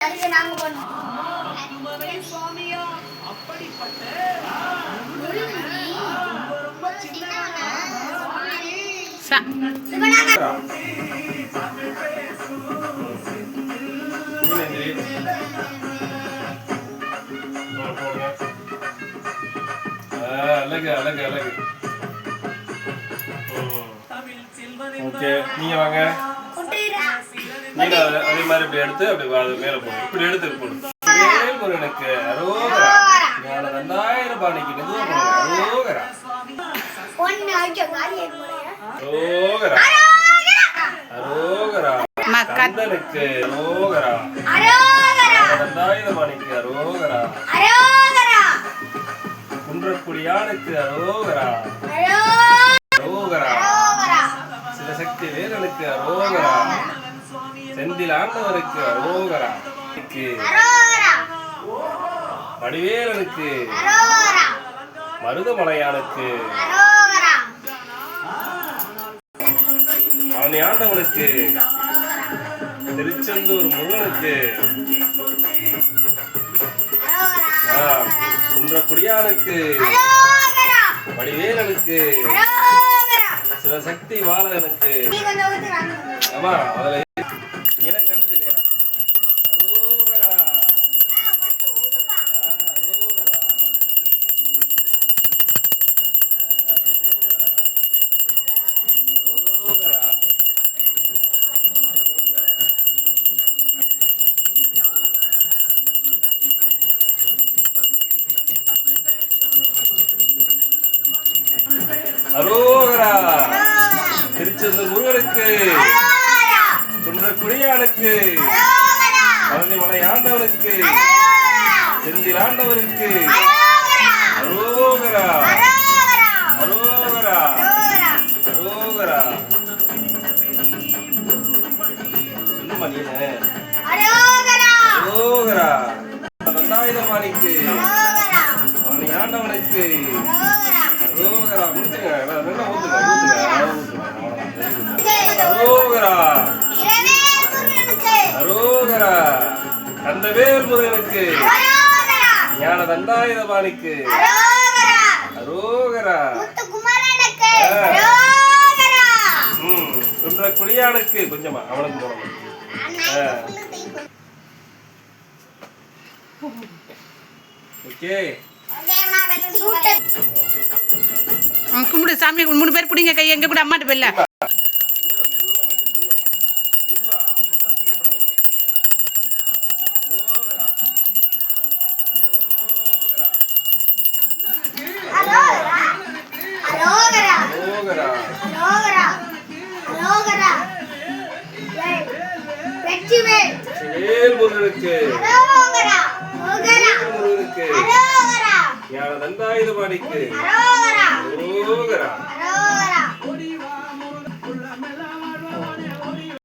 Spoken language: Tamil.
அதுக்கு நாங்க போனோம். அழகு அழகு அழகு. ஓகே, நீங்க வாங்க. நீங்க அதே மாதிரி இப்படி எடுத்து அப்படி மேல போடும். இப்படி எடுத்து போடும். முருகனுக்கு அரோகரா. ஞான தண்டாயிரம் பாணிக்கு மெதுவா போடுங்க. அரோகரா அரோகரா அரோகரா. கந்தனுக்கு அரோகரா. தண்டாயிரம் பாணிக்கு அரோகரா. குன்றக்குடியானுக்கு அரோகரா. அரோகரா. சிவசக்தி வேலனுக்கு அரோகரா. செந்தில் ஆண்டவருக்கு அரோகரா. வடிவேலனுக்கு, மருதமலையானுக்கு, பழனி ஆண்டவனுக்கு, திருச்செந்தூர் முருகனுக்கு, குன்றக்குடியானுக்கு, வடிவேலனுக்கு, சிவசக்தி வாழனுக்கு. ஆமா, அதுல இனம் கண்டது இல்லையா? அரோகரா அரோகரா. திருச்செந்தூர் முருகனுக்கு, குன்றக்குடியானுக்கு, பழனி மலை ஆண்டவனுக்கு, செந்தில் ஆண்டவருக்கு அரோகரா. அரோகரா அரோகரா. என்னம்மா நீ? அரோகரா. தண்டாயுதபாணிக்கு, பழனி ஆண்டவனுக்கு அரோகரா. முடிச்சுங்க, நல்லா ஊத்துங்க ஊத்துங்க அரோகரா. அரோகரா. கந்தவேல் முருகனுக்கு, ஞான தண்டாயுதபாணிக்கு அரோகரா. குன்றக்குடியானுக்கு கொஞ்சமா அவனுக்கு போடணும். ஓகே, கும்பிடு சாமி. 3 பேர் பிடிங்க கை. எங்க கூட அம்மாட்ட போயில. ஞான தண்டாயுதபாணிக்கு அரோகரா.